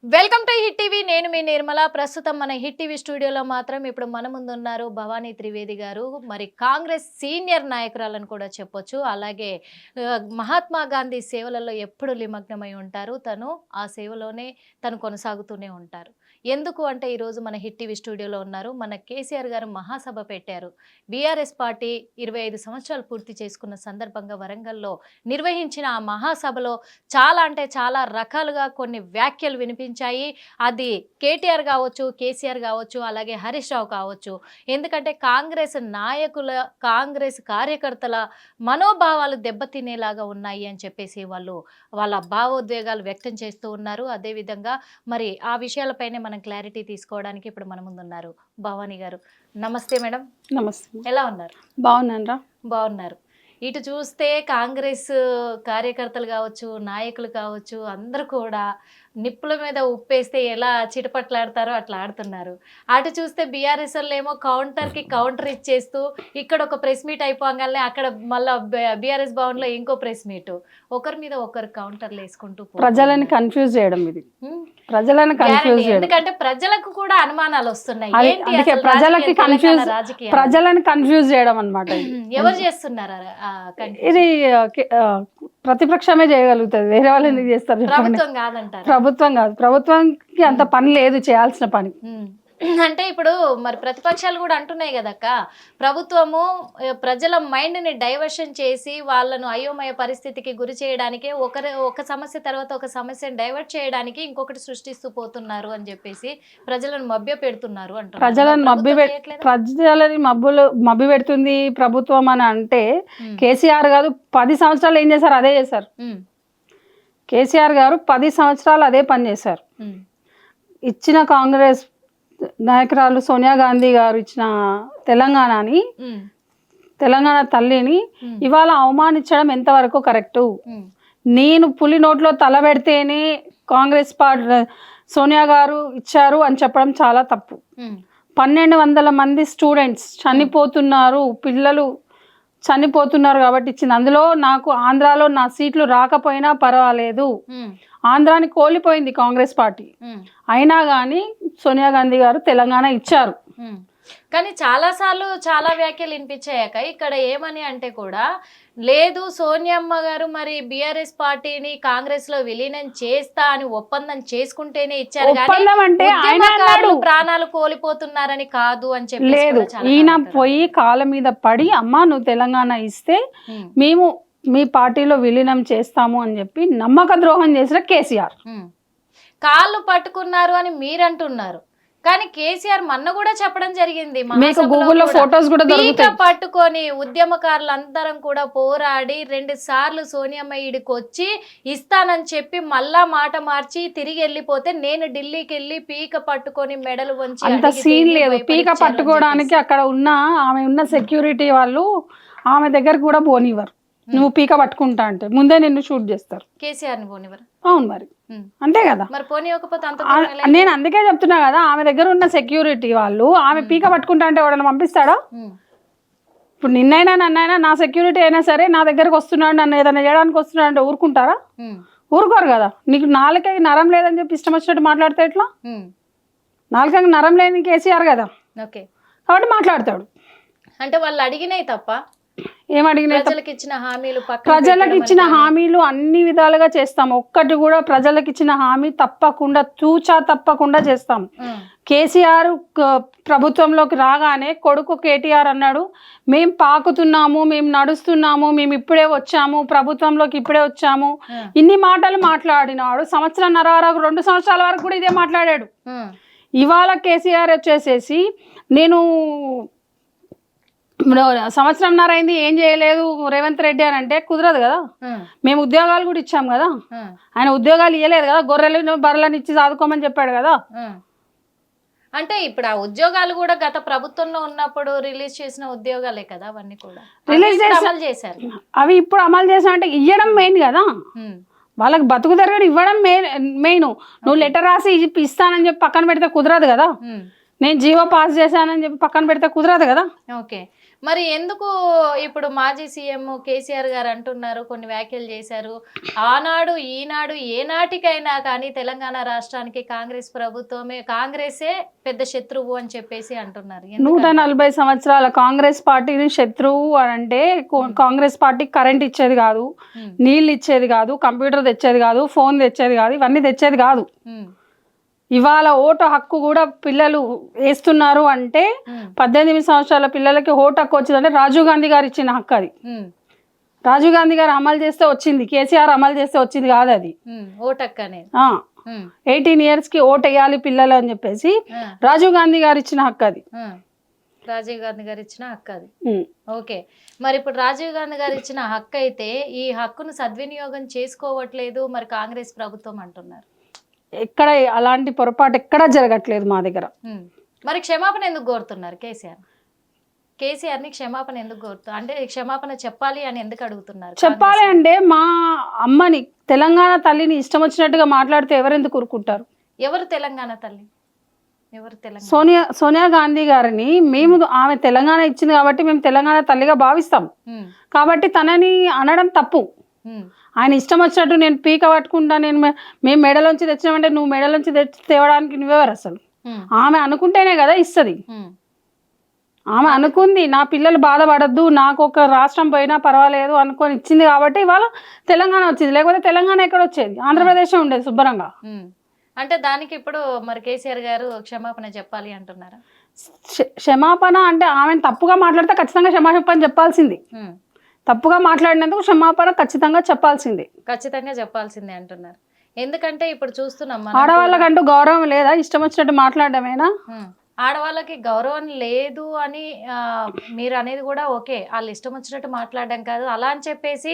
Welcome to hit TV. నేను మీ నిర్మల. ప్రస్తుతం మన హిట్ టీవీ స్టూడియోలో మాత్రం ఇప్పుడు మన ముందు ఉన్నారు భవానీ త్రివేది గారు. మరి కాంగ్రెస్ సీనియర్ నాయకురాలని కూడా చెప్పొచ్చు. అలాగే మహాత్మా గాంధీ సేవలలో ఎప్పుడు నిమగ్నమై ఉంటారు. తను ఆ సేవలోనే తను కొనసాగుతూనే ఉంటారు. ఎందుకు అంటే ఈరోజు మన హిట్ టీవీ స్టూడియోలో ఉన్నారు. మన కేసీఆర్ గారు మహాసభ పెట్టారు. బీఆర్ఎస్ పార్టీ 25 సంవత్సరాలు పూర్తి చేసుకున్న సందర్భంగా వరంగల్లో నిర్వహించిన ఆ మహాసభలో చాలా అంటే చాలా రకాలుగా కొన్ని వ్యాఖ్యలు వినిపించాయి. అది కేటీఆర్ కావచ్చు, కేసీఆర్ కావచ్చు, అలాగే హరీష్ రావు కావచ్చు. ఎందుకంటే కాంగ్రెస్ నాయకుల, కాంగ్రెస్ కార్యకర్తల మనోభావాలు దెబ్బతినేలాగా ఉన్నాయి అని చెప్పేసి వాళ్ళ భావోద్వేగాలు వ్యక్తం చేస్తూ ఉన్నారు. అదేవిధంగా మరి ఆ విషయాలపైనే మనం క్లారిటీ తీసుకోవడానికి ఇప్పుడు మన ముందు ఉన్నారు భవానీ గారు. నమస్తే మేడం. నమస్తే. ఎలా ఉన్నారు? బాగున్నారా? బాగున్నారు. ఇటు చూస్తే కాంగ్రెస్ కార్యకర్తలు కావచ్చు, నాయకులు కావచ్చు, అందరూ కూడా నిప్పుల మీద ఉప్పేస్తే ఎలా చిటపట్లాడతారో అట్లా ఆడుతున్నారు. అటు చూస్తే బీఆర్ఎస్ వాళ్ళు ఏమో కౌంటర్కి కౌంటర్ ఇచ్చేస్తూ ఇక్కడ ఒక ప్రెస్ మీట్ అయిపోగానే అక్కడ మళ్ళీ బీఆర్ఎస్ భవన్లో ఇంకో ప్రెస్ మీట్, ఒకరి మీద ఒకరు కౌంటర్లు వేసుకుంటూ ప్రజలని కన్ఫ్యూజ్ చేయడం. ఇది ప్రజలను కన్ఫ్యూజ్ చేయడం. ఎందుకంటే ప్రజలకు కూడా అనుమానాలు వస్తున్నాయి. ప్రజలను కన్ఫ్యూజ్ చేయడం అన్నమాట. ఎవరు చేస్తున్నారు ఇది? ప్రతిపక్షమే చేయగలుగుతుంది, వేరే వాళ్ళు ఎందుకు చేస్తారు? ప్రభుత్వం కాదంటారు. ప్రభుత్వం కాదు, ప్రభుత్వానికి అంత పని లేదు, చేయాల్సిన పని. అంటే ఇప్పుడు మరి ప్రతిపక్షాలు కూడా అంటున్నాయి కదక్క, ప్రభుత్వము ప్రజల మైండ్ ని డైవర్షన్ చేసి వాళ్ళను అయోమయ పరిస్థితికి గురి చేయడానికి ఒక సమస్య తర్వాత ఒక సమస్యను డైవర్ట్ చేయడానికి ఇంకొకటి సృష్టిస్తూ పోతున్నారు అని చెప్పేసి ప్రజలను మభ్య పెడుతున్నారు అంటారు. ప్రజలని మభ్య పెడుతుంది ప్రభుత్వం అని అంటే కేసీఆర్ కాదు, 10 సంవత్సరాలు ఏం చేశారు అదే చేశారు. కేసీఆర్ గారు 10 సంవత్సరాలు అదే పని చేశారు. ఇచ్చిన కాంగ్రెస్ నాయకురాలు సోనియా గాంధీ గారు ఇచ్చిన తెలంగాణ తల్లిని ఇవాళ అవమానించడం ఎంతవరకు కరెక్టు? నేను పులి నోట్లో తల పెడితేనే కాంగ్రెస్ పార్టీ సోనియా గారు ఇచ్చారు అని చెప్పడం చాలా తప్పు. 1200 మంది స్టూడెంట్స్ చనిపోతున్నారు, పిల్లలు చనిపోతున్నారు కాబట్టి ఇచ్చింది. అందులో నాకు ఆంధ్రాలో నా సీట్లు రాకపోయినా పర్వాలేదు, ఆంధ్రాని కోల్పోయింది కాంగ్రెస్ పార్టీ, అయినా కానీ సోనియా గాంధీ గారు తెలంగాణ ఇచ్చారు. కానీ చాలాసార్లు చాలా వ్యాఖ్యలు వినిపించాక ఇక్కడ ఏమని అంటే కూడా లేదు, సోనియమ్మ గారు మరి బీఆర్ఎస్ పార్టీని కాంగ్రెస్ లో విలీనం చేస్తా అని ఒప్పందం చేసుకుంటేనే ఇచ్చారు, ప్రాణాలు కోల్పోతున్నారని కాదు అని చెప్పి లేదు. ఈయన పోయి కాళ్ళ మీద పడి అమ్మా నువ్వు తెలంగాణ ఇస్తే మేము మీ పార్టీలో విలీనం చేస్తాము అని చెప్పి నమ్మక ద్రోహం చేసిన కేసీఆర్. కాళ్ళు పట్టుకున్నారు అని మీరంటున్నారు, కానీ కేసీఆర్ మొన్న కూడా చెప్పడం జరిగింది, గూగుల్లో ఫోటోస్ కూడా పట్టుకొని ఉద్యమకారులందరం కూడా పోరాడి 2 సార్లు సోనియమ్మ ఈడికి వచ్చి ఇస్తానని చెప్పి మళ్ళా మాట మార్చి తిరిగి వెళ్ళిపోతే నేను ఢిల్లీకి వెళ్ళి పీక పట్టుకొని మెడలు వంచి. అంత సీన్ లేదు. పీక పట్టుకోవడానికి అక్కడ ఆమె ఉన్న సెక్యూరిటీ వాళ్ళు ఆమె దగ్గర కూడా పోనివ్వరు. నువ్వు పీక పట్టుకుంటా అంటే ముందే నిన్ను షూట్ చేస్తారు. కేసీఆర్ ని పోనివ్వరు. అవును మరి, అంతే కదా. మరి పోనీయకపోతే నేను అందుకే చెప్తున్నా కదా, ఆమె దగ్గర ఉన్న సెక్యూరిటీ వాళ్ళు ఆమె పీక పట్టుకుంటా అంటే ఎవడన్నా పంపిస్తాడా? ఇప్పుడు నిన్నైనా నన్నైనా నా సెక్యూరిటీ అయినా సరే నా దగ్గరకు వస్తున్నాడు, నన్ను ఏదైనా చేయడానికి వస్తున్నాడు అంటే ఊరుకుంటారా? ఊరుకోరు కదా. నీకు నాలుకకి నరం లేదని చెప్పి ఇష్టం వచ్చినట్టు మాట్లాడితే ఎట్లా? నాలుకకి నరం లేని కేసీఆర్ కదా, కాబట్టి మాట్లాడతాడు. అంటే వాళ్ళు అడిగినాయి తప్ప ప్రజలకు ఇచ్చిన హామీలు అన్ని విధాలుగా చేస్తాం. ఒక్కటి కూడా ప్రజలకు ఇచ్చిన హామీ తప్పకుండా తూచా తప్పకుండా చేస్తాం. కేసీఆర్ ప్రభుత్వంలోకి రాగానే కొడుకు కేటీఆర్ అన్నాడు, మేం పాకుతున్నాము, మేము నడుస్తున్నాము, మేము ఇప్పుడే వచ్చాము, ప్రభుత్వంలోకి ఇప్పుడే వచ్చాము, ఇన్ని మాటలు మాట్లాడినాడు. 1.5 సంవత్సరాల 2 సంవత్సరాల వరకు కూడా ఇదే మాట్లాడాడు. ఇవాళ కేసీఆర్ వచ్చేసేసి నేను 1.5 సంవత్సరం అయింది ఏం చేయలేదు రేవంత్ రెడ్డి అని అంటే కుదరదు కదా. మేము ఉద్యోగాలు కూడా ఇచ్చాం కదా, ఆయన ఉద్యోగాలు ఇవ్వలేదు కదా, గొర్రెలు బర్రెలను ఇచ్చి చదువుకోమని చెప్పాడు కదా. అంటే ఇప్పుడు ఆ ఉద్యోగాలు కూడా గత ప్రభుత్వంలో ఉన్నప్పుడు రిలీజ్ చేసిన ఉద్యోగాలే కదా, అవన్నీ కూడా అమలు చేశారు. అవి ఇప్పుడు అమలు చేసా అంటే ఇవ్వడం మెయిన్ కదా, వాళ్ళకి బతుకు తెరగడం ఇవ్వడం మెయిన్. నువ్వు లెటర్ రాసి ఇస్తానని చెప్పి పక్కన పెడితే కుదరదు కదా. నేను జీవో పాస్ చేశానని చెప్పి పక్కన పెడితే కుదరదు కదా. ఓకే, మరి ఎందుకు ఇప్పుడు మాజీ సీఎం కేసీఆర్ గారు అంటున్నారు, కొన్ని వ్యాఖ్యలు చేశారు, ఆనాడు ఈనాడు ఏ నాటికైనా కానీ తెలంగాణ రాష్ట్రానికి కాంగ్రెస్ ప్రభుత్వమే, కాంగ్రెసే పెద్ద శత్రువు అని చెప్పేసి అంటున్నారు. 140 సంవత్సరాల కాంగ్రెస్ పార్టీని శత్రువు అని అంటే కాంగ్రెస్ పార్టీ కరెంట్ ఇచ్చేది కాదు, నీళ్ళు ఇచ్చేది కాదు, కంప్యూటర్ తెచ్చేది కాదు, ఫోన్ తెచ్చేది కాదు, ఇవన్నీ తెచ్చేది కాదు. ఇవాళ ఓటు హక్కు కూడా పిల్లలు వేస్తున్నారు అంటే 18 సంవత్సరాల పిల్లలకి ఓటు హక్కు వచ్చిందంటే రాజీవ్ గాంధీ గారు ఇచ్చిన హక్కు అది. రాజీవ్ గాంధీ గారు అమలు చేస్తే వచ్చింది, కేసీఆర్ అమలు చేస్తే వచ్చింది కాదు అది. ఓటు హక్కు అనేది 18 years కి ఓటు వేయాలి పిల్లలు అని చెప్పేసి రాజీవ్ గాంధీ గారు ఇచ్చిన హక్కు అది. రాజీవ్ గాంధీ గారు ఇచ్చిన హక్కు అది. ఓకే, మరి ఇప్పుడు రాజీవ్ గాంధీ గారు ఇచ్చిన హక్కు అయితే ఈ హక్కును సద్వినియోగం చేసుకోవట్లేదు మరి కాంగ్రెస్ ప్రభుత్వం అంటున్నారు. ఎక్కడ అలాంటి పొరపాటు ఎక్కడా జరగట్లేదు మా దగ్గర. మరి క్షమాపణ ఎందుకు కోరుతున్నారు కేసీఆర్ని క్షమాపణ ఎందుకు కోరుతున్నారు? అంటే క్షమాపణ చెప్పాలి అని ఎందుకు అడుగుతున్నారు? చెప్పాలి అంటే మా అమ్మని, తెలంగాణ తల్లిని ఇష్టం వచ్చినట్టుగా మాట్లాడితే ఎవరెందుకు ఊరుకుంటారు? ఎవరు తెలంగాణ తల్లి? ఎవరు తెలంగాణ? సోనియా గాంధీ గారిని మేము, ఆమె తెలంగాణ ఇచ్చింది కాబట్టి మేము తెలంగాణ తల్లిగా భావిస్తాం. కాబట్టి తనని అనడం తప్పు. ఆయన ఇష్టం వచ్చినట్టు నేను పీక పట్టుకుంటా, మేము మెడలోంచి తెచ్చినామంటే నువ్వు మెడలోంచి తేవడానికి నువ్వెవరు అసలు? ఆమె అనుకుంటేనే కదా ఇస్తుంది. ఆమె అనుకుంది నా పిల్లలు బాధపడద్దు, నాకు ఒక రాష్ట్రం పోయినా పర్వాలేదు అనుకొని ఇచ్చింది కాబట్టి ఇవాళ తెలంగాణ వచ్చింది. లేకపోతే తెలంగాణ ఎక్కడ వచ్చేది? ఆంధ్రప్రదేశ్ ఉండేది శుభ్రంగా. అంటే దానికి ఇప్పుడు మరి కేసీఆర్ గారు క్షమాపణ చెప్పాలి అంటున్నారా? క్షమాపణ అంటే ఆమెను తప్పుగా మాట్లాడితే ఖచ్చితంగా క్షమాపణ చెప్పాల్సింది. తప్పుగా మాట్లాడినందుకు క్షమాపణ ఖచ్చితంగా చెప్పాల్సిందే అంటున్నారు. ఎందుకంటే ఇప్పుడు చూస్తున్నాం ఆడవాళ్ళకంటూ గౌరవం లేదా? ఇష్టం వచ్చినట్టు మాట్లాడమేనా? ఆడవాళ్ళకి గౌరవం లేదు అని మీరు అనేది కూడా ఓకే, వాళ్ళు ఇష్టం వచ్చినట్టు మాట్లాడడం కాదు అలా అని చెప్పేసి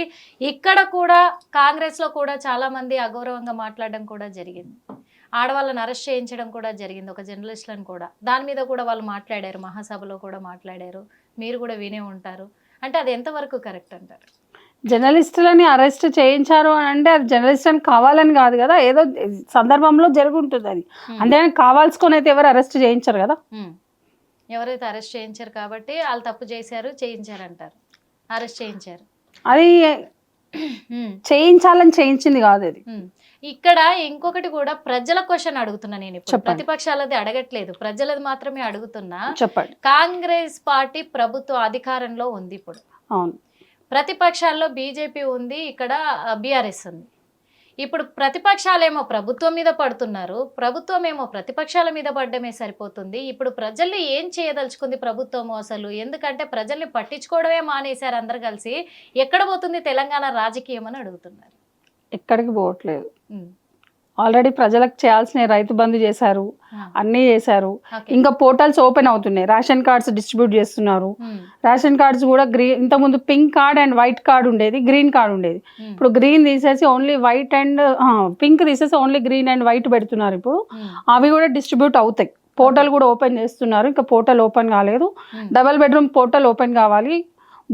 ఇక్కడ కూడా కాంగ్రెస్ లో కూడా చాలా మంది అగౌరవంగా మాట్లాడడం కూడా జరిగింది. ఆడవాళ్ళని అరెస్ట్ చేయించడం కూడా జరిగింది, ఒక జర్నలిస్టులను కూడా. దాని మీద కూడా వాళ్ళు మాట్లాడారు, మహాసభలో కూడా మాట్లాడారు, మీరు కూడా వినే ఉంటారు. అంటే అది ఎంతవరకు కరెక్ట్ అంటారు? జర్నలిస్టులని అరెస్ట్ చేయించారు అని అంటే అది జర్నలిస్ట్ అని కావాలని కాదు కదా, ఏదో సందర్భంలో జరుగుంటుంది అది. అంతేగాని కావాల్సుకొని అయితే ఎవరు అరెస్ట్ చేయించారు కదా. ఎవరైతే అరెస్ట్ చేయించారు కాబట్టి వాళ్ళు తప్పు చేయించారంటారు, అరెస్ట్ చేయించారు. అది చేయించాలని చేయించింది కాదు అది. ఇక్కడ ఇంకొకటి కూడా ప్రజల క్వశ్చన్ అడుగుతున్నా నేను ఇప్పుడు. ప్రతిపక్షాలది అడగట్లేదు, ప్రజలది మాత్రమే అడుగుతున్నా. చెప్పండి. కాంగ్రెస్ పార్టీ ప్రభుత్వ అధికారంలో ఉంది ఇప్పుడు. అవును. ప్రతిపక్షాల్లో బీజేపీ ఉంది, ఇక్కడ బీఆర్ఎస్ ఉంది. ఇప్పుడు ప్రతిపక్షాలేమో ప్రభుత్వం మీద పడుతున్నారు, ప్రభుత్వం ఏమో ప్రతిపక్షాల మీద పడ్డమే సరిపోతుంది. ఇప్పుడు ప్రజల్ని ఏం చేయదలుచుకుంది ప్రభుత్వము అసలు? ఎందుకంటే ప్రజల్ని పట్టించుకోవడమే మానేశారు అందరు కలిసి. ఎక్కడ పోతుంది తెలంగాణ రాజకీయం అని అడుగుతున్నారు. ఎక్కడికి పోవట్లేదు. ఆల్రెడీ ప్రజలకు చేయాల్సిన రైతు బంధు చేశారు, అన్నీ చేశారు. ఇంకా పోర్టల్స్ ఓపెన్ అవుతున్నాయి, రేషన్ కార్డ్స్ డిస్ట్రిబ్యూట్ చేస్తున్నారు. రేషన్ కార్డ్స్ కూడా ఇంతకుముందు pink card and white card ఉండేది, గ్రీన్ కార్డ్ ఉండేది. ఇప్పుడు గ్రీన్ తీసేసి ఓన్లీ వైట్ అండ్ పింక్ తీసేసి ఓన్లీ గ్రీన్ అండ్ వైట్ పెడుతున్నారు. ఇప్పుడు అవి కూడా డిస్ట్రిబ్యూట్ అవుతాయి. పోర్టల్ కూడా ఓపెన్ చేస్తున్నారు, ఇంకా పోర్టల్ ఓపెన్ కాలేదు. డబల్ బెడ్రూమ్ పోర్టల్ ఓపెన్ కావాలి.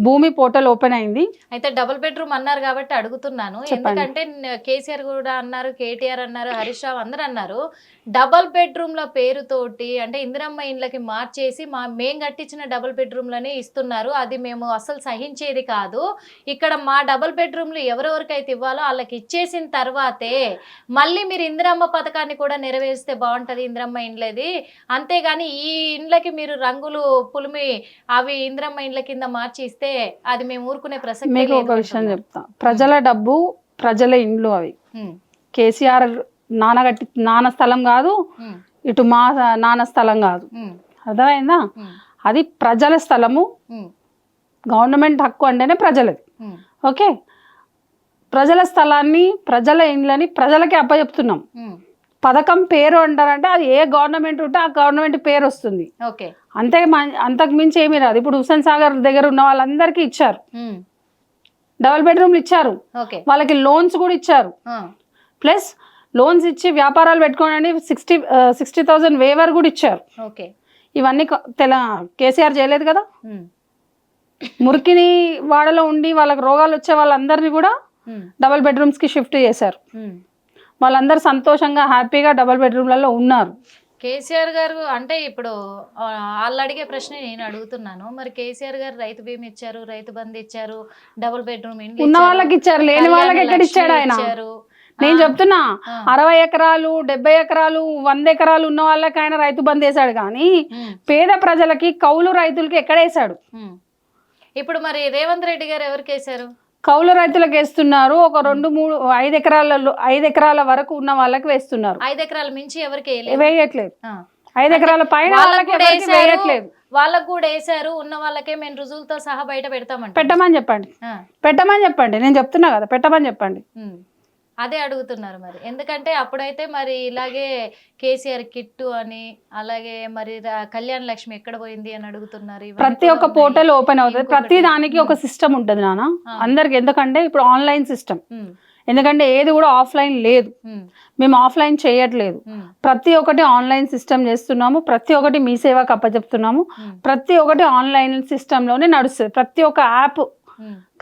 భూమి పోర్టల్ ఓపెన్ అయింది. అయితే డబుల్ బెడ్రూమ్ అన్నారు కాబట్టి అడుగుతున్నాను, ఎందుకంటే కేసీఆర్ కూడా అన్నారు, కేటీఆర్ అన్నారు, హరీష్ రావు అందరు అన్నారు డబుల్ బెడ్రూమ్ల పేరుతోటి అంటే ఇందిరమ్మ ఇండ్లకి మార్చేసి మేము కట్టించిన డబుల్ బెడ్రూమ్లనే ఇస్తున్నారు, అది మేము అసలు సహించేది కాదు. ఇక్కడ మా డబుల్ బెడ్రూమ్లు ఎవరెవరికైతే ఇవ్వాలో వాళ్ళకి ఇచ్చేసిన తర్వాతే మళ్ళీ మీరు ఇందిరమ్మ పథకాన్ని కూడా నెరవేరిస్తే బాగుంటుంది ఇందిరమ్మ ఇండ్లది, అంతేగాని ఈ ఇండ్లకి మీరు రంగులు పులిమి అవి ఇందిరమ్మ ఇండ్ల కింద మార్చి ఇస్తే అది మేము ఊరుకునే ప్రసక్తి. మీకు ఒక విషయం చెప్తా, ప్రజల డబ్బు ప్రజల ఇండ్లు అవి. కేసీఆర్ నాన్న స్థలం కాదు, ఇటు మా నాన్న స్థలం కాదు, అర్థమైందా? అది ప్రజల స్థలము, గవర్నమెంట్ హక్కు అంటేనే ప్రజలది. ఓకే, ప్రజల స్థలాన్ని ప్రజల ఇండ్లని ప్రజలకి అప్పచెప్తున్నాం. పథకం పేరు అంటారంటే అది ఏ గవర్నమెంట్ ఉంటే ఆ గవర్నమెంట్ పేరు వస్తుంది, అంతకు మించి ఏమీ రాదు. ఇప్పుడు హుస్సేన్ సాగర్ దగ్గర ఉన్న వాళ్ళందరికీ ఇచ్చారు, డబుల్ బెడ్రూమ్లు ఇచ్చారు, వాళ్ళకి లోన్స్ కూడా ఇచ్చారు. ప్లస్ లోన్స్ ఇచ్చి వ్యాపారాలు పెట్టుకోండి 60,000 వేవర్ కూడా ఇచ్చారు. ఇవన్నీ కేసీఆర్ చేయలేదు కదా. మురికిని వాడలో ఉండి వాళ్ళకి రోగాలు వచ్చే వాళ్ళందరినీ కూడా డబుల్ బెడ్రూమ్స్ కి షిఫ్ట్ చేశారు. వాళ్ళందరూ సంతోషంగా హ్యాపీగా డబుల్ బెడ్రూమ్లలో ఉన్నారు. కేసీఆర్ గారు అంటే ఇప్పుడు వాళ్ళు అడిగే ప్రశ్న నేను అడుగుతున్నాను. మరి కేసీఆర్ గారు రైతు బీమా ఇచ్చారు, రైతు బంధు ఇచ్చారు, డబుల్ బెడ్రూమ్ ఇండ్లు ఉన్న వాళ్ళకి ఇచ్చారు, లేని వాళ్ళకి ఎక్కడ ఇచ్చాడు ఆయన? నేను చెప్తున్నా 60 ఎకరాలు 70 ఎకరాలు 100 ఎకరాలు ఉన్న వాళ్ళకి ఆయన రైతు బంద్ వేశాడు, కానీ పేద ప్రజలకి కౌలు రైతులకి ఎక్కడ వేశాడు? ఇప్పుడు మరి రేవంత్ రెడ్డి గారు ఎవరికి వేశారు? కౌలు రైతులకు వేస్తున్నారు. ఒక 2, 3, 5 ఎకరాల వరకు ఉన్న వాళ్ళకి వేస్తున్నారు. 5 ఎకరాల మించి ఎవరికి వేయట్లేదు. 5 ఎకరాల పైన వేయట్లేదు. వాళ్ళకు కూడా వేసారు. ఉన్న వాళ్ళకే మేము రుజువులతో సహా బయట పెడతామంట. పెట్టమని చెప్పండి. నేను చెప్తున్నా కదా, పెట్టమని చెప్పండి. అదే అడుగుతున్నారు మరి. ఎందుకంటే అప్పుడైతే మరి ఇలాగే కేసీఆర్ కిట్టు అని, అలాగే మరి కళ్యాణ్ లక్ష్మి ఎక్కడ పోయింది అని అడుగుతున్నారు. ప్రతి ఒక్క పోర్టల్ ఓపెన్ అవుతుంది, ప్రతి దానికి ఒక సిస్టమ్ ఉంటుంది నాన్న అందరికి. ఎందుకంటే ఇప్పుడు ఆన్లైన్ సిస్టమ్, ఎందుకంటే ఏది కూడా ఆఫ్లైన్ లేదు, మేము ఆఫ్లైన్ చేయట్లేదు. ప్రతి ఒక్కటి ఆన్లైన్ సిస్టమ్ చేస్తున్నాము, ప్రతి ఒక్కటి మీ సేవకు అప్పచెప్తున్నాము, ప్రతి ఒక్కటి ఆన్లైన్ సిస్టంలోనే నడుస్తుంది. ప్రతి ఒక్క యాప్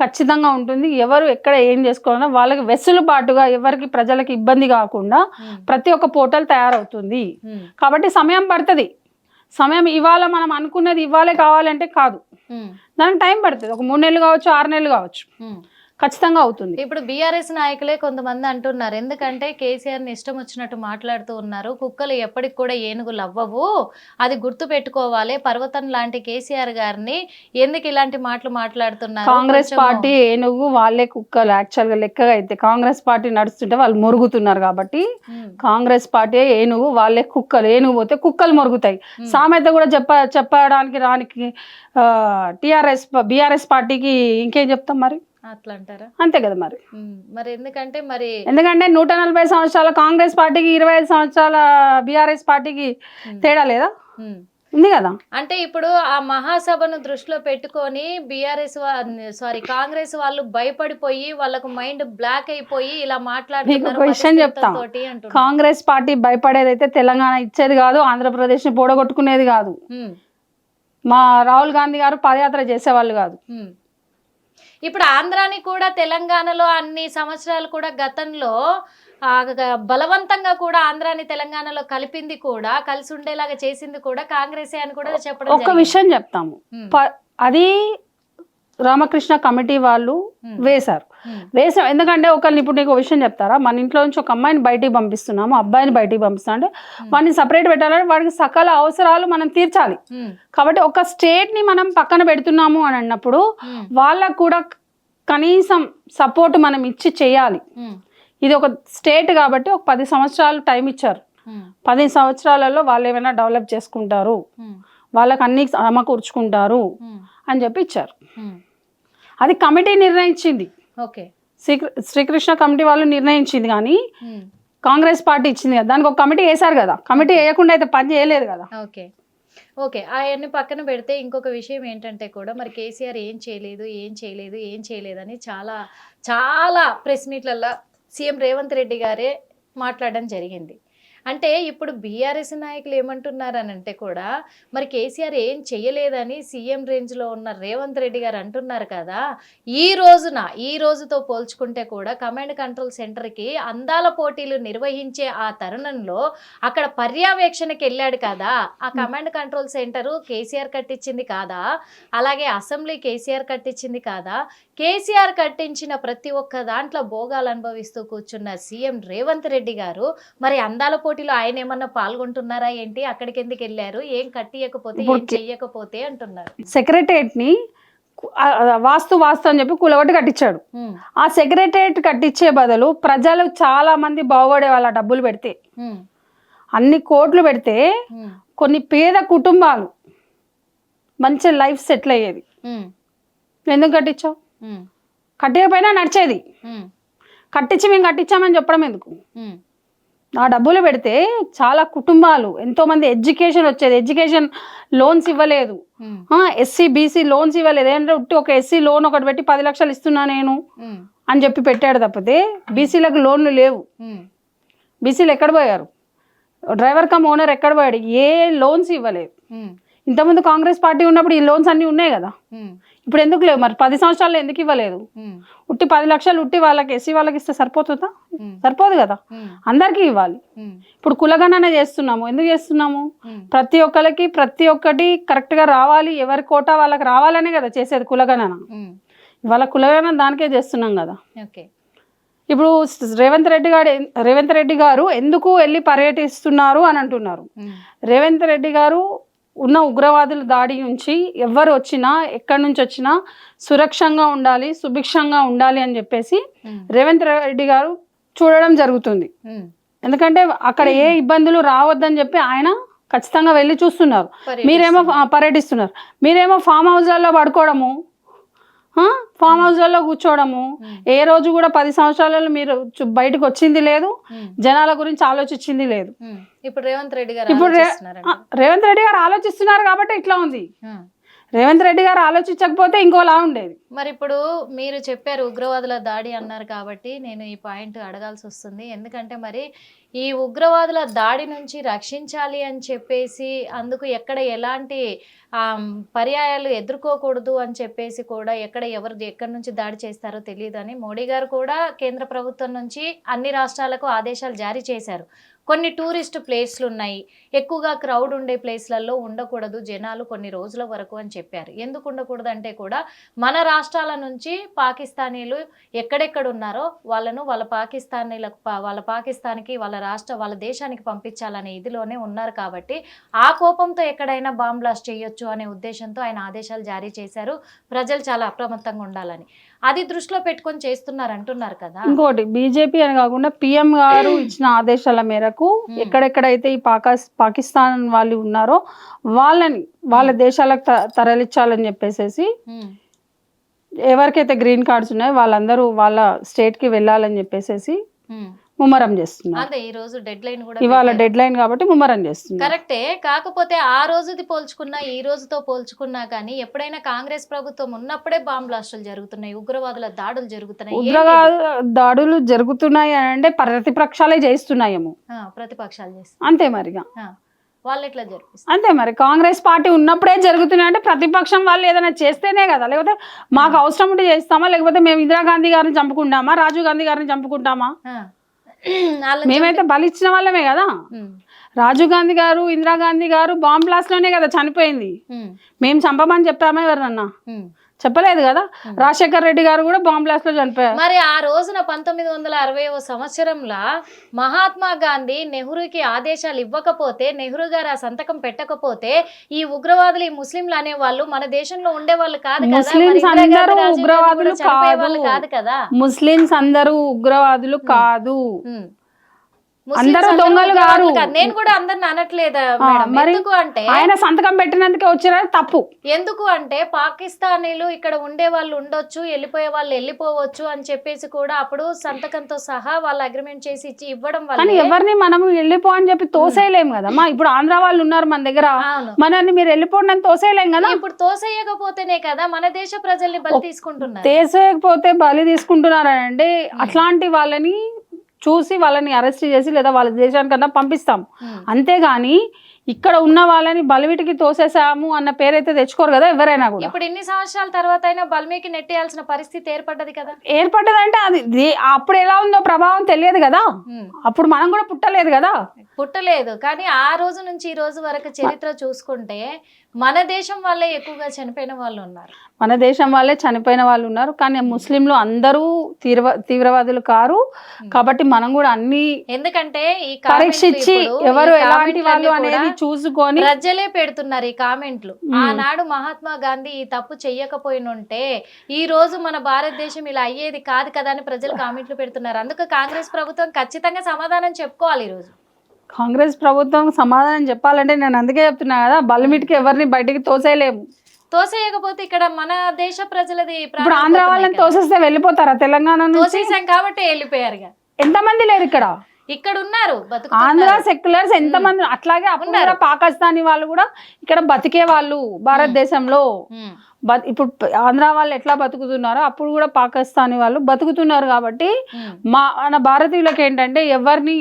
ఖచ్చితంగా ఉంటుంది. ఎవరు ఎక్కడ ఏం చేసుకోవాలన్నా వాళ్ళకి వెసులుబాటుగా, ఎవరికి ప్రజలకు ఇబ్బంది కాకుండా ప్రతి ఒక్క పోర్టల్ తయారవుతుంది. కాబట్టి సమయం పడుతుంది. సమయం ఇవాళ మనం అనుకున్నది ఇవ్వాలే కావాలంటే కాదు, దానికి టైం పడుతుంది. ఒక 3 నెలలు కావచ్చు, 6 నెలలు కావచ్చు, ఖచ్చితంగా అవుతుంది. ఇప్పుడు బీఆర్ఎస్ నాయకులే కొంతమంది అంటున్నారు, ఎందుకంటే కేసీఆర్ని ఇష్టం వచ్చినట్టు మాట్లాడుతూ ఉన్నారు. కుక్కలు ఎప్పటికి కూడా ఏనుగులు అవ్వవు, అది గుర్తు పెట్టుకోవాలి. పర్వతం లాంటి కేసీఆర్ గారిని ఎందుకు ఇలాంటి మాటలు మాట్లాడుతున్నారు? కాంగ్రెస్ పార్టీ ఏనుగు, వాళ్ళే కుక్కలు. యాక్చువల్గా లెక్కగా అయితే కాంగ్రెస్ పార్టీ నడుస్తుంటే వాళ్ళు మొరుగుతున్నారు కాబట్టి కాంగ్రెస్ పార్టీ ఏనుగు, వాళ్ళే కుక్కలు. ఏనుగు పోతే కుక్కలు మొరుగుతాయి. సామెత కూడా చెప్పడానికి రానికి బీఆర్ఎస్ పార్టీకి ఇంకేం చెప్తాం మరి? అట్లా అంటారా? అంతే కదా మరి. ఎందుకంటే 140 సంవత్సరాల కాంగ్రెస్ పార్టీకి 25 సంవత్సరాల బీఆర్ఎస్ పార్టీకి తేడా లేదా? ఉంది కదా. అంటే ఇప్పుడు ఆ మహాసభను దృష్టిలో పెట్టుకొని కాంగ్రెస్ వాళ్ళు భయపడిపోయి వాళ్ళకు మైండ్ బ్లాక్ అయిపోయి ఇలా మాట్లాడుతున్నారు. విషయం చెప్తాం, కాంగ్రెస్ పార్టీ భయపడేది అయితే తెలంగాణ ఇచ్చేది కాదు, ఆంధ్రప్రదేశ్ ని పోడగొట్టుకునేది కాదు, మా రాహుల్ గాంధీ గారు పాదయాత్ర చేసేవాళ్ళు కాదు. ఇప్పుడు ఆంధ్రాని కూడా తెలంగాణలో అన్ని సంవత్సరాలు కూడా గతంలో బలవంతంగా కూడా ఆంధ్రాని తెలంగాణలో కలిపింది కూడా, కలిసి ఉండేలాగా చేసింది కూడా కాంగ్రెసే అని కూడా చెప్పడం. ఒక విషయం చెప్తాము, అది రామకృష్ణ కమిటీ వాళ్ళు వేశారు. ఎందుకంటే ఒకరిని, ఇప్పుడు నీకు విషయం చెప్తారా, మన ఇంట్లో నుంచి ఒక అమ్మాయిని బయటికి పంపిస్తున్నాము, అబ్బాయిని బయటికి పంపిస్తాం అంటే వాడిని సపరేట్ పెట్టాలంటే వాడికి సకల అవసరాలు మనం తీర్చాలి. కాబట్టి ఒక స్టేట్ ని మనం పక్కన పెడుతున్నాము అని అన్నప్పుడు వాళ్ళకు కూడా కనీసం సపోర్ట్ మనం ఇచ్చి చేయాలి. ఇది ఒక స్టేట్ కాబట్టి ఒక 10 సంవత్సరాలు టైం ఇచ్చారు. 10 సంవత్సరాలలో వాళ్ళు ఏమైనా డెవలప్ చేసుకుంటారు, వాళ్ళకి అన్ని సమకూర్చుకుంటారు అని చెప్పి ఇచ్చారు. అది కమిటీ నిర్ణయించింది. శ్రీకృష్ణ కమిటీ వాళ్ళు నిర్ణయించింది, కానీ కాంగ్రెస్ పార్టీ ఇచ్చింది కదా, దానికి ఒక కమిటీ వేశారు కదా. కమిటీ వేయకుండా అయితే పని చేయలేదు కదా. ఓకే, అవన్నీ పక్కన పెడితే ఇంకొక విషయం ఏంటంటే కూడా మరి కేసీఆర్ ఏం చేయలేదు అని చాలా చాలా ప్రెస్ మీట్లలో సీఎం రేవంత్ రెడ్డి గారే మాట్లాడడం జరిగింది. అంటే ఇప్పుడు బీఆర్ఎస్ నాయకులు ఏమంటున్నారనంటే కూడా మరి కేసీఆర్ ఏం చెయ్యలేదని సీఎం రేంజ్లో ఉన్న రేవంత్ రెడ్డి గారు అంటున్నారు కదా. ఈ రోజుతో పోల్చుకుంటే కూడా కమాండ్ కంట్రోల్ సెంటర్కి అందాల పోటీలు నిర్వహించే ఆ తరుణంలో అక్కడ పర్యవేక్షణకి వెళ్ళాడు కదా. ఆ కమాండ్ కంట్రోల్ సెంటరు కేసీఆర్ కట్టించింది కాదా? అలాగే అసెంబ్లీ కేసీఆర్ కట్టించింది కాదా? కేసీఆర్ కట్టించిన ప్రతి ఒక్క దాంట్లో భోగాలు అనుభవిస్తూ కూర్చున్న సీఎం రేవంత్ రెడ్డి గారు మరి అందాల పోటీలో ఆయన ఏమన్నా పాల్గొంటున్నారా ఏంటి? అక్కడికి ఎందుకు వెళ్ళారు? ఏం కట్టియకపోతే ఏం చెయ్యకపోతే అంటున్నారు. సెక్రటరియట్ ని వాస్తు అని చెప్పి కూలగొట్టి కట్టించాడు. ఆ సెక్రటరియట్ కట్టించే బదులు ప్రజలు చాలా మంది బాగుపడే వాళ్ళ డబ్బులు పెడితే, అన్ని కోట్లు పెడితే కొన్ని పేద కుటుంబాలు మంచి లైఫ్ సెటిల్ అయ్యేది. ఎందుకు కట్టించావు? కట్టకపోయినా నడిచేది. కట్టించి మేము కట్టించామని చెప్పడం ఎందుకు? ఆ డబ్బులు పెడితే చాలా కుటుంబాలు, ఎంతో మంది ఎడ్యుకేషన్ వచ్చేది. ఎడ్యుకేషన్ లోన్స్ ఇవ్వలేదు, ఎస్సీ బీసీ లోన్స్ ఇవ్వలేదు. ఏంటంటే ఒక ఎస్సీ లోన్ ఒకటి పెట్టి 10 లక్షలు ఇస్తున్నా నేను అని చెప్పి పెట్టాడు తప్పితే బీసీలకు లోన్లు లేవు. బీసీలు ఎక్కడ పోయారు? డ్రైవర్ కమ్ ఓనర్ ఎక్కడ పోయాడు? ఏ లోన్స్ ఇవ్వలేదు. ఇంతకుముందు కాంగ్రెస్ పార్టీ ఉన్నప్పుడు ఈ లోన్స్ అన్నీ ఉన్నాయి కదా. ఇప్పుడు ఎందుకు లేవు మరి 10 సంవత్సరాలు ఎందుకు ఇవ్వలేదు? ఉట్టి 10 లక్షలు ఉట్టి వాళ్ళకి ఎస్సీ వాళ్ళకి ఇస్తే సరిపోతుందా? సరిపోదు కదా, అందరికీ ఇవ్వాలి. ఇప్పుడు కులగణన చేస్తున్నాము, ఎందుకు చేస్తున్నాము? ప్రతి ఒక్కరికి ప్రతి ఒక్కటి కరెక్ట్గా రావాలి, ఎవరి కోటా వాళ్ళకి రావాలనే కదా చేసేది కులగణన. ఇవాళ కులగణన దానికే చేస్తున్నాం కదా. ఇప్పుడు రేవంత్ రెడ్డి గారు ఎందుకు వెళ్ళి పర్యటిస్తున్నారు అని అంటున్నారు. రేవంత్ రెడ్డి గారు ఉన్న ఉగ్రవాదుల దాడి నుంచి ఎవరు వచ్చినా ఎక్కడి నుంచి వచ్చినా సురక్షంగా ఉండాలి, సుభిక్షంగా ఉండాలి అని చెప్పేసి రేవంత్ రెడ్డి గారు చూడడం జరుగుతుంది. ఎందుకంటే అక్కడ ఏ ఇబ్బందులు రావద్దని చెప్పి ఆయన ఖచ్చితంగా వెళ్ళి చూస్తున్నారు. మీరేమో పర్యటిస్తున్నారు, మీరేమో ఫామ్ హౌస్లలో పడుకోవడము, ఫామ్ హౌస్లలో కూర్చోవడము. ఏ రోజు కూడా 10 సంవత్సరాలలో మీరు బయటకు వచ్చింది లేదు, జనాల గురించి ఆలోచించింది లేదు. ఇప్పుడు రేవంత్ రెడ్డి గారు ఆలోచిస్తున్నారు కాబట్టి ఇట్లా ఉంది. రేవంత్ రెడ్డి గారు ఆలోచించకపోతే ఇంకోలా ఉండేది. మరి ఇప్పుడు మీరు చెప్పారు ఉగ్రవాదుల దాడి అన్నారు కాబట్టి నేను ఈ పాయింట్ అడగాల్సి వస్తుంది. ఎందుకంటే మరి ఈ ఉగ్రవాదుల దాడి నుంచి రక్షించాలి అని చెప్పేసి అందుకు ఎక్కడ ఎలాంటి పర్యాయాలు ఎదుర్కోకూడదు అని చెప్పేసి కూడా ఎక్కడి నుంచి దాడి చేస్తారో తెలియదు అని మోడీ గారు కూడా కేంద్ర ప్రభుత్వం నుంచి అన్ని రాష్ట్రాలకు ఆదేశాలు జారీ చేశారు. కొన్ని టూరిస్ట్ ప్లేస్లు ఉన్నాయి, ఎక్కువగా క్రౌడ్ ఉండే ప్లేస్లలో ఉండకూడదు జనాలు కొన్ని రోజుల వరకు అని చెప్పారు. ఎందుకు ఉండకూడదు అంటే కూడా మన రాష్ట్రాల నుంచి పాకిస్తానీలు ఎక్కడెక్కడ ఉన్నారో వాళ్ళను వాళ్ళ పాకిస్తాన్కి వాళ్ళ దేశానికి పంపించాలనే ఇదిలోనే ఉన్నారు. కాబట్టి ఆ కోపంతో ఎక్కడైనా బాంబ్ బ్లాస్ట్ చేయొచ్చు అనే ఉద్దేశంతో ఆయన ఆదేశాలు జారీ చేశారు. ప్రజలు చాలా అప్రమత్తంగా ఉండాలని అది దృష్టిలో పెట్టుకొని చేస్తున్నారు అంటున్నారు కదా. ఇంకోటి బీజేపీ అని కాకుండా పిఎం గారు ఇచ్చిన ఆదేశాల మేరకు ఎక్కడెక్కడైతే ఈ పాకిస్తాన్ వాళ్ళు ఉన్నారో వాళ్ళని వాళ్ళ దేశాలకు తరలించాలని చెప్పేసి ఎవరికైతే గ్రీన్ కార్డ్స్ ఉన్నాయో వాళ్ళందరూ వాళ్ళ స్టేట్ కి వెళ్ళాలని చెప్పేసి ముమ్మరం చేస్తున్నారు. అదే ఈ రోజు డెడ్ లైన్ కూడా ఇవాళ డెడ్ లైన్ కాబట్టి ముమ్మరం చేస్తున్నారు. కరెక్టే. కాకపోతే ఆ రోజుది పోల్చుకున్నా ఈ రోజుతో పోల్చుకున్నా కానీ ఎప్పుడైనా కాంగ్రెస్ ప్రభుత్వం ఉన్నప్పుడే బాంబ్ బ్లాస్టులు జరుగుతున్నాయి, ఉగ్రవాదుల దాడులు జరుగుతున్నాయి. దాడులు జరుగుతున్నాయి అంటే ప్రతిపక్షాలే చేస్తున్నాయేమో, ప్రతిపక్షాలు చేస్తున్నాయి అంతే మరిగా వాళ్ళు ఎట్లా జరిపిస్తారు అంతే. మరి కాంగ్రెస్ పార్టీ ఉన్నప్పుడే జరుగుతున్నాయి అంటే ప్రతిపక్షం వాళ్ళు ఏదైనా చేస్తేనే కదా, లేకపోతే మాకు అవసరం ఉంటే చేస్తామా, లేకపోతే మేము ఇందిరాగాంధీ గారిని చంపుకుంటామా, రాజీవ్ గాంధీ గారిని చంపుకుంటామా? మేమైతే బలిచ్చిన వాళ్ళమే కదా. రాజీవ్ గాంధీ గారు ఇందిరాగాంధీ గారు బాంబ్ బ్లాస్ట్ లోనే కదా చనిపోయింది. మేము చంపమని చెప్పామా ఎవరన్నా? చెప్పలేదు కదా. రాజశేఖర్ రెడ్డి గారు కూడా బాంబ్ బ్లాస్ట్ లో చనిపోయారు. మరి ఆ రోజున 1960వ సంవత్సరంలో మహాత్మా గాంధీ నెహ్రూకి ఆదేశాలు ఇవ్వకపోతే, నెహ్రూ గారు ఆ సంతకం పెట్టకపోతే ఈ ఉగ్రవాదులు ఈ ముస్లింలు అనేవాళ్ళు మన దేశంలో ఉండేవాళ్ళు కాదు కదా. ముస్లింస్ అందరూ ఉగ్రవాదులు కాదు కదా. ముస్లింస్ అందరూ ఉగ్రవాదులు కాదు, అందరూ దొంగలు కాదు. నేను కూడా అందరిని అనట్లేదు. ఎందుకు అంటే ఆయన సంతకం పెట్టినందుకే వచ్చారా తప్పు. ఎందుకు అంటే పాకిస్తానీలు ఇక్కడ ఉండే వాళ్ళు ఉండొచ్చు, వెళ్ళిపోయే వాళ్ళు వెళ్ళిపోవచ్చు అని చెప్పేసి కూడా అప్పుడు సంతకంతో సహా వాళ్ళు అగ్రిమెంట్ చేసి ఇచ్చి ఇవ్వడం వల్ల ఎవరిని మనం వెళ్ళిపో అని చెప్పి తోసేయలేము కదమ్మా. ఇప్పుడు ఆంధ్ర వాళ్ళు ఉన్నారు మన దగ్గర, మనల్ని మీరు వెళ్ళిపోండి అని తోసేయలేం కదా. ఇప్పుడు తోసేయకపోతేనే కదా మన దేశ ప్రజల్ని బలి తీసుకుంటున్నారు. తోసేయకపోతే బలి తీసుకుంటున్నారు అంటే అట్లాంటి వాళ్ళని చూసి వాళ్ళని అరెస్ట్ చేసి లేదా వాళ్ళ దేశానికన్నా పంపిస్తాం. అంతేగాని ఇక్కడ ఉన్న వాళ్ళని బలివిటికి తోసేసాము అన్న పేరైతే తెచ్చుకోరు కదా ఎవరైనా కూడా. ఇప్పుడు ఇన్ని సంవత్సరాల తర్వాత అయినా బల్మీకి నెట్టేయాల్సిన పరిస్థితి ఏర్పడ్డది కదా. ఏర్పడ్డదంటే అది అప్పుడు ఎలా ఉందో ప్రభావం తెలియదు కదా. అప్పుడు మనం కూడా పుట్టలేదు కానీ ఆ రోజు నుంచి ఈ రోజు వరకు చరిత్ర చూసుకుంటే మన దేశం వాళ్ళే ఎక్కువగా చనిపోయిన వాళ్ళు ఉన్నారు. కానీ ముస్లింలు అందరూ తీవ్రవాదులు కారు. కాబట్టి మనం కూడా అన్ని ఎందుకంటే ఈ పరీక్షించి ఎవరు ఎలాంటి వాళ్ళు అనేది చూసుకొని ప్రజలే పెడుతున్నారు ఈ కామెంట్లు. ఆనాడు మహాత్మా గాంధీ ఈ తప్పు చెయ్యకపోయినుంటే ఈ రోజు మన భారతదేశం ఇలా అయ్యేది కాదు కదా అని ప్రజలు కామెంట్లు పెడుతున్నారు. అందుకు కాంగ్రెస్ ప్రభుత్వం ఖచ్చితంగా సమాధానం చెప్పుకోవాలి. ఈ రోజు కాంగ్రెస్ ప్రభుత్వం సమాధానం చెప్పాలంటే నేను అందుకే చెప్తున్నా కదా, బలిమిటికి ఎవరిని బయటికి తోసేయకపోతే ఇక్కడ మన దేశ ప్రజలది. ఇప్పుడు ఆంధ్ర వాళ్ళని తోసేస్తే వెళ్ళిపోతారా తెలంగాణ తోసేసాం కాబట్టి వెళ్ళిపోయారు. ఎంతమంది లేరు ఇక్కడ ఉన్నారు ఆంధ్ర సెక్యులర్స్ ఎంతమంది. అట్లాగే అప్పుడు పాకిస్తానీ వాళ్ళు కూడా ఇక్కడ బతికే వాళ్ళు భారతదేశంలో. ఇప్పుడు ఆంధ్ర వాళ్ళు ఎట్లా బతుకుతున్నారో అప్పుడు కూడా పాకిస్తానీ వాళ్ళు బతుకుతున్నారు. కాబట్టి మన భారతీయులకు ఏంటంటే ఎవరిని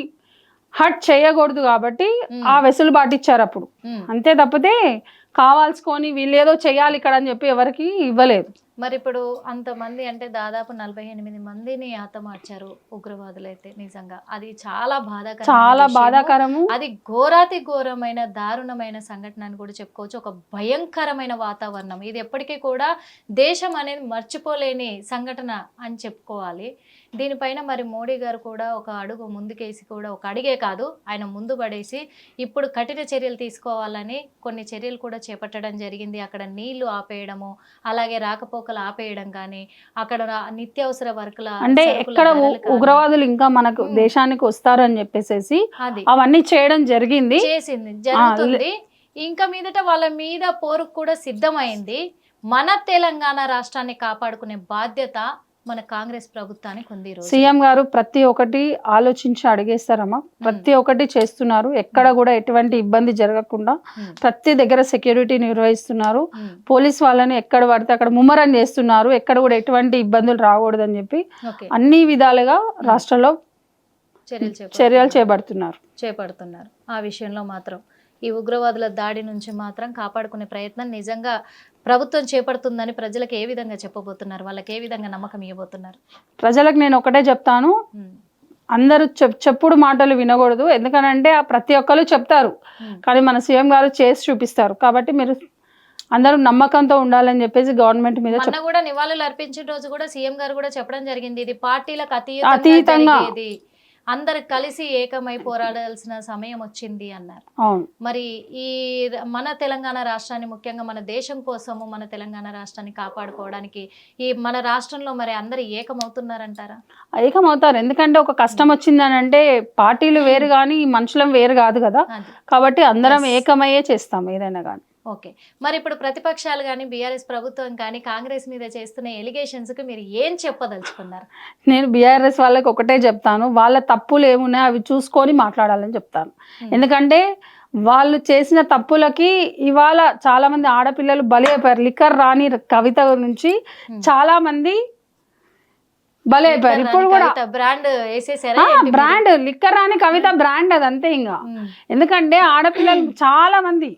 హట్ చేయకూడదు కాబట్టి ఆ వెసులుబాటు ఇచ్చారు అప్పుడు. అంతే తప్పితే కావాల్సుకొని వీళ్ళు ఏదో చేయాలి ఇక్కడ అని చెప్పి ఎవరికి ఇవ్వలేదు. మరి ఇప్పుడు అంతమంది అంటే దాదాపు 48 మందిని హతమార్చారు ఉగ్రవాదులు అయితే. నిజంగా అది చాలా చాలా బాధాకరం, బాధాకరము. అది ఘోరాతి ఘోరమైన దారుణమైన సంఘటన అని కూడా చెప్పుకోవచ్చు. ఒక భయంకరమైన వాతావరణం ఇది ఎప్పటికీ కూడా దేశం అనేది మర్చిపోలేని సంఘటన అని చెప్పుకోవాలి. దీనిపైన మరి మోడీ గారు కూడా ఒక అడుగు ముందుకేసి కూడా ఒక అడిగే కాదు ఆయన ముందు పడేసి ఇప్పుడు కఠిన చర్యలు తీసుకోవాలని కొన్ని చర్యలు కూడా చేపట్టడం జరిగింది. అక్కడ నీళ్లు ఆపేయడము, అలాగే రాకపోకలు ఆపేయడం కానీ, అక్కడ నిత్యావసర వర్కుల అంటే ఎక్కడ ఉగ్రవాదులు ఇంకా మనకు దేశానికి వస్తారు అని చెప్పేసి అది అవన్నీ చేయడం జరిగింది, జరుగుతుంది. ఇంకా మీదట వాళ్ళ మీద పోరుకు కూడా సిద్ధమైంది. మన తెలంగాణ రాష్ట్రాన్ని కాపాడుకునే బాధ్యత మన కాంగ్రెస్ ప్రభుత్వానికి ఉంది. సీఎం గారు ప్రతి ఒక్కటి ఆలోచించి అడిగేస్తారమ్మా, ప్రతి ఒక్కటి చేస్తున్నారు. ఎక్కడ కూడా ఎటువంటి ఇబ్బంది జరగకుండా ప్రతి దగ్గర సెక్యూరిటీ నిర్వహిస్తున్నారు. పోలీస్ వాళ్ళని ఎక్కడ పడితే అక్కడ ముమ్మరం చేస్తున్నారు. ఎక్కడ కూడా ఎటువంటి ఇబ్బందులు రాకూడదని చెప్పి అన్ని విధాలుగా రాష్ట్రంలో చర్యలు చేపడుతున్నారు. ఆ విషయంలో మాత్రం ఈ ఉగ్రవాదుల దాడి నుంచి మాత్రం కాపాడుకునే ప్రయత్నం నిజంగా ప్రభుత్వం చేపడుతుందని ప్రజలకు ఏ విధంగా చెప్పబోతున్నారు, వాళ్ళకి ఏ విధంగా నమ్మకం ఇవ్వబోతున్నారు? ప్రజలకు నేను ఒకటే చెప్తాను, అందరూ చెప్పుడు మాటలు వినకూడదు. ఎందుకనంటే ప్రతి ఒక్కరు చెప్తారు, కానీ మన సీఎం గారు చేసి చూపిస్తారు. కాబట్టి మీరు అందరూ నమ్మకంతో ఉండాలని చెప్పేసి గవర్నమెంట్ మీద కూడా నివాళులు అర్పించిన రోజు కూడా సీఎం గారు కూడా చెప్పడం జరిగింది, ఇది పార్టీలకు అతీతంగా అందరు కలిసి ఏకమై పోరాడాల్సిన సమయం వచ్చింది అన్నారు. మరి ఈ మన తెలంగాణ రాష్ట్రాన్ని, ముఖ్యంగా మన దేశం కోసము మన తెలంగాణ రాష్ట్రాన్ని కాపాడుకోవడానికి ఈ మన రాష్ట్రంలో మరి అందరు ఏకమవుతున్నారంటారా? ఏకమవుతారు. ఎందుకంటే ఒక కష్టం వచ్చిందని అంటే పార్టీలు వేరు కానీ మనుషులం వేరు కాదు కదా. కాబట్టి అందరం ఏకమయ్యే చేస్తాం ఏదైనా కానీ. ఓకే, మరి ఇప్పుడు ప్రతిపక్షాలు కానీ బీఆర్ఎస్ ప్రభుత్వం కానీ కాంగ్రెస్ మీద చేస్తున్న ఎలిగేషన్స్కి మీరు ఏం చెప్పదలుచుకున్నారు? నేను బీఆర్ఎస్ వాళ్ళకి ఒకటే చెప్తాను, వాళ్ళ తప్పులు ఏమున్నాయో అవి చూసుకొని మాట్లాడాలని చెప్తాను. ఎందుకంటే వాళ్ళు చేసిన తప్పులకి ఇవాళ చాలా మంది ఆడపిల్లలు బలి అయిపోయారు. లిక్కర్ రాని కవిత నుంచి చాలా మంది బలి అయిపోయారు. ఇప్పుడు కూడా బ్రాండ్ లిక్కర్ రాని కవిత బ్రాండ్ అది అంతే. ఇంకా ఎందుకంటే ఆడపిల్లలు చాలా మంది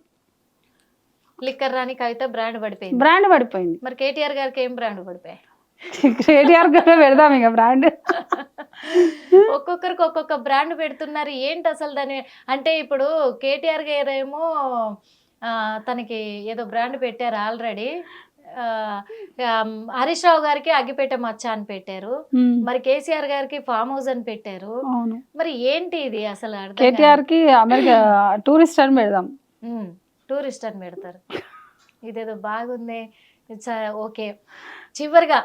లిక్కర్ రాని కవిత బ్రాండ్ పడిపోయింది. మరి కేటీఆర్ గారికి ఏం బ్రాండ్ పడిపోయాయి? కేటీఆర్ గారు పెడదాం ఇక బ్రాండ్. ఒక్కొక్కరికి ఒక్కొక్క బ్రాండ్ పెడుతున్నారు. ఏంటి అసలు దాని అంటే ఇప్పుడు కేటీఆర్ గారు ఏమో తనకి ఏదో బ్రాండ్ పెట్టారు ఆల్రెడీ. హరీష్ రావు గారికి అగ్గిపేట మచ్చ అని పెట్టారు, మరి కేసీఆర్ గారికి ఫామ్ హౌస్ అని పెట్టారు. మరి ఏంటి ఇది అసలు? కేటీఆర్ కి అమెరికా టూరిస్ట్ అని పెడదాం, టూరిస్ట్ అని పెడతారు. ఇదేదో బాగుంది. ఓకే, చివరిగా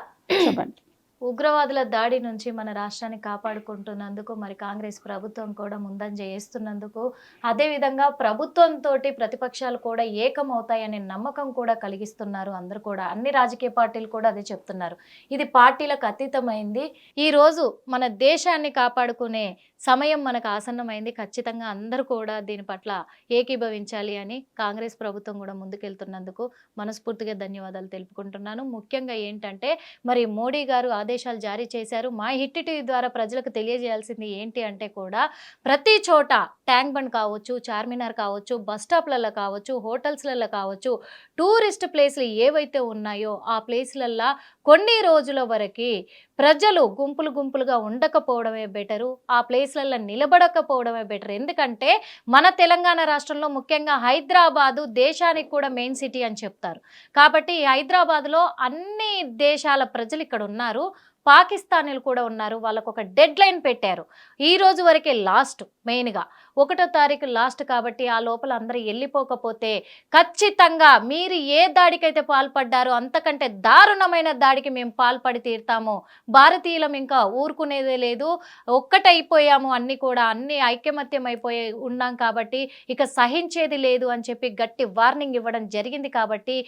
చెప్పండి, ఉగ్రవాదుల దాడి నుంచి మన రాష్ట్రాన్ని కాపాడుకుంటున్నందుకు మరి కాంగ్రెస్ ప్రభుత్వం కూడా ముందంజ చేస్తున్నందుకు, అదేవిధంగా ప్రభుత్వంతో ప్రతిపక్షాలు కూడా ఏకమవుతాయనే నమ్మకం కూడా కలిగిస్తున్నారు అందరూ కూడా. అన్ని రాజకీయ పార్టీలు కూడా అదే చెప్తున్నారు, ఇది పార్టీలకు అతీతమైంది. ఈరోజు మన దేశాన్ని కాపాడుకునే సమయం మనకు ఆసన్నమైంది. ఖచ్చితంగా అందరూ కూడా దీని పట్ల ఏకీభవించాలి అని కాంగ్రెస్ ప్రభుత్వం కూడా ముందుకెళ్తున్నందుకు మనస్ఫూర్తిగా ధన్యవాదాలు తెలుపుకుంటున్నాను. ముఖ్యంగా ఏంటంటే మరి మోడీ గారు ఆదేశాలు జారీ చేశారు. మా హిట్ టీవీ ద్వారా ప్రజలకు తెలియజేయాల్సింది ఏంటి అంటే కూడా ప్రతి చోట ట్యాంక్ బండ్ కావచ్చు, చార్మినార్ కావచ్చు, బస్ స్టాప్లలో కావచ్చు, హోటల్స్లలో కావచ్చు, టూరిస్ట్ ప్లేస్లు ఏవైతే ఉన్నాయో ఆ ప్లేస్లల్లో కొన్ని రోజుల వరకు ప్రజలు గుంపులుగా ఉండకపోవడమే బెటరు, ఆ ప్లేస్లలో నిలబడకపోవడమే బెటర్. ఎందుకంటే మన తెలంగాణ రాష్ట్రంలో ముఖ్యంగా హైదరాబాదు దేశానికి కూడా మెయిన్ సిటీ అని చెప్తారు. కాబట్టి హైదరాబాద్లో అన్ని దేశాల ప్రజలు ఇక్కడ ఉన్నారు, పాకిస్తానీలు కూడా ఉన్నారు. వాళ్ళకు ఒక డెడ్ లైన్ పెట్టారు, ఈ రోజు వరకే లాస్ట్. మెయిన్గా 1వ తారీఖు లాస్ట్ కాబట్టి ఆ లోపల అందరూ వెళ్ళిపోకపోతే ఖచ్చితంగా మీరు ఏ దాడికైతే పాల్పడ్డారో అంతకంటే దారుణమైన దాడికి మేము పాల్పడి తీరుతాము. భారతీయులం ఇంకా ఊరుకునేదే లేదు, ఒక్కటైపోయాము, అన్ని ఐకమత్యం అయిపోయి ఉన్నాం కాబట్టి ఇక సహించేది లేదు అని చెప్పి గట్టి వార్నింగ్ ఇవ్వడం జరిగింది. కాబట్టి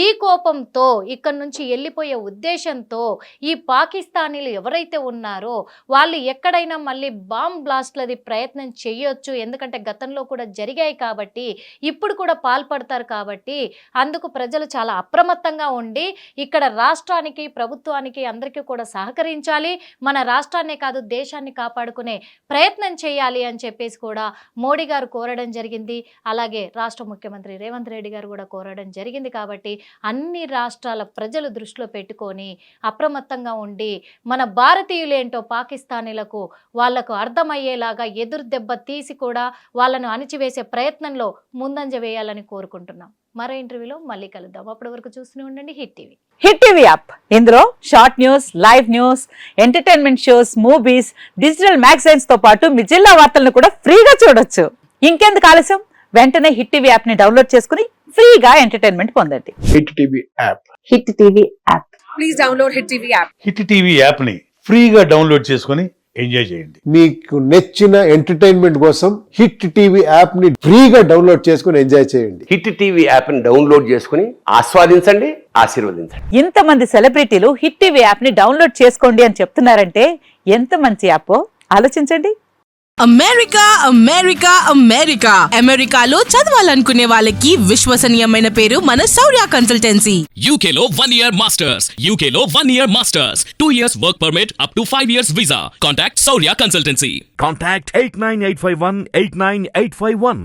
ఈ కోపంతో ఇక్కడ నుంచి వెళ్ళిపోయే ఉద్దేశంతో ఈ పాకిస్తాన్ పాకిస్తానీలు ఎవరైతే ఉన్నారో వాళ్ళు ఎక్కడైనా మళ్ళీ బాంబ్ బ్లాస్ట్లది ప్రయత్నం చేయొచ్చు, ఎందుకంటే గతంలో కూడా జరిగాయి కాబట్టి, ఇప్పుడు కూడా పాల్పడతారు కాబట్టి అందుకు ప్రజలు చాలా అప్రమత్తంగా ఉండి ఇక్కడ రాష్ట్రానికి, ప్రభుత్వానికి అందరికీ కూడా సహకరించాలి, మన రాష్ట్రాన్నే కాదు దేశాన్ని కాపాడుకునే ప్రయత్నం చేయాలి అని చెప్పేసి కూడా మోడీ గారు కోరడం జరిగింది. అలాగే రాష్ట్ర ముఖ్యమంత్రి రేవంత్ రెడ్డి గారు కూడా కోరడం జరిగింది. కాబట్టి అన్ని రాష్ట్రాల ప్రజలు దృష్టిలో పెట్టుకొని అప్రమత్తంగా ఉండి మన భారతీయులేంటో పాకిస్తానీలకు వాళ్లకు అర్థమయ్యేలాగా ఎదురు దెబ్బ తీసి కూడా వాళ్ళను అణిచివేసే ప్రయత్నంలో ముందంజ వేయాలని కోరుకుంటున్నాం. మరో ఇంటర్వ్యూలో మళ్ళీ కలుద్దాం. అప్పటి వరకు చూస్తూనే ఉండండి hit TV. Hit TV app, ఇందులో short news, live news, entertainment shows, movies, digital magazines తో పాటు మీ జిల్లా వార్తలను కూడా ఫ్రీగా చూడొచ్చు. ఇంకెందుకు ఆలస్యం, వెంటనే హిట్ టీవీ యాప్ ని డౌన్లోడ్ చేసుకుని ఫ్రీగా ఎంటర్టైన్మెంట్ పొందండి. Hit TV app. Hit TV app. Please download hit TV app. Hit TV app ని ఫ్రీగా డౌన్లోడ్ చేసుకొని ఎంజాయ్ చేయండి. మీకు నచ్చిన ఎంటర్టైన్మెంట్ కోసం హిట్ టీవీ యాప్ ని ఫ్రీగా డౌన్లోడ్ చేసుకొని ఎంజాయ్ చేయండి. హిట్ టీవీ యాప్ ని డౌన్లోడ్ చేసుకుని ఆస్వాదించండి, ఆశీర్వదించండి. ఇంతమంది సెలబ్రిటీలు హిట్ టీవీ యాప్ ని డౌన్లోడ్ చేసుకోండి అని చెప్తున్నారంటే ఎంత మంచి యాప్ ఆలోచించండి. అమెరికా అమెరికా అమెరికా అమెరికాలో చదవాలనుకునే వాళ్ళకి విశ్వసనీయమైన పేరు మన శౌర్య కన్సల్టెన్సీ. UK లో 1 year masters, UK లో 1 year masters, 2 years work permit up to 5 years visa. Contact Saurya Consultancy. Contact 89851 89851.